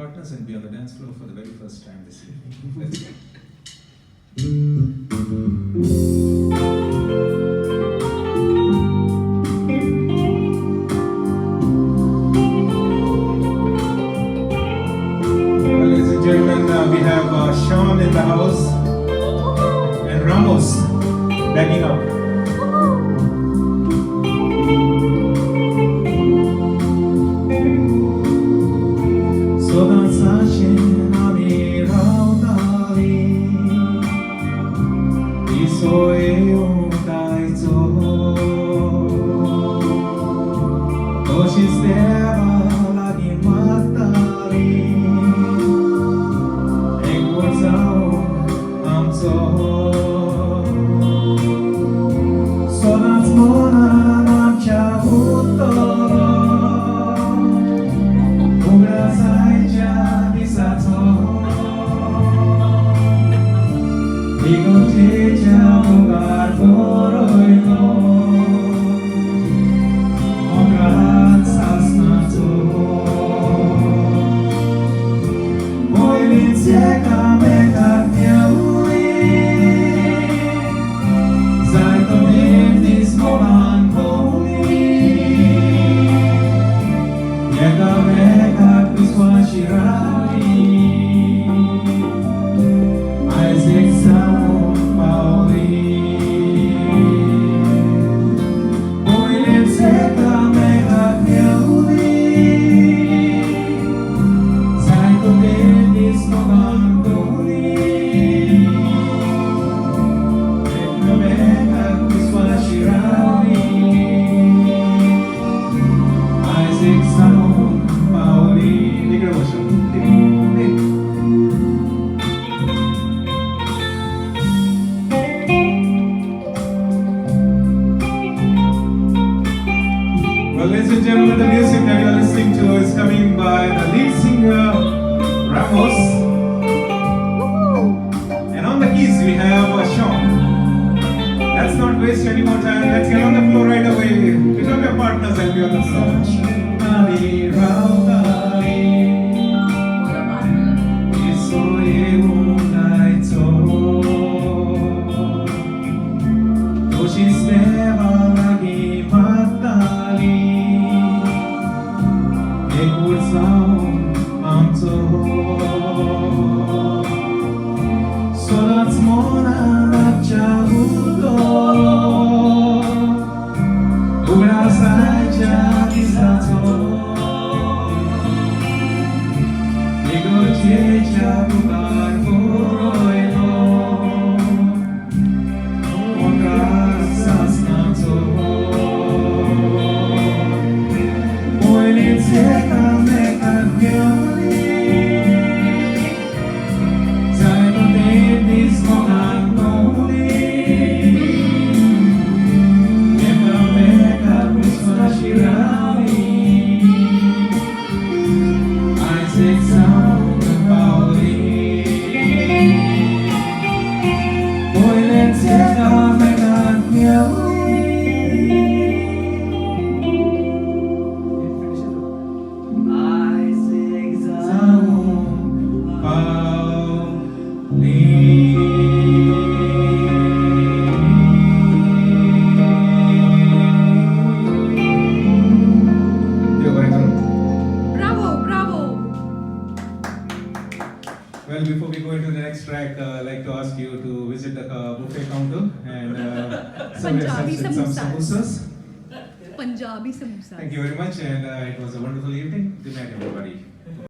partners and be on the dance floor for the very first time this evening. Let's go. Well, ladies and gentlemen, we have Sean in the house and Ramos backing up. Well, ladies and gentlemen, the music that you are listening to is coming by the lead singer, Ramos. And on the keys, we have Sean. Let's not waste any more time. Let's get on the floor right away. Pick up your partners and be on the floor. Well, before we go into the next track, I'd like to ask you to visit the buffet counter and serve yourselves with some samosas. Punjabi samosa. Thank you very much, and it was a wonderful evening. Good night, everybody.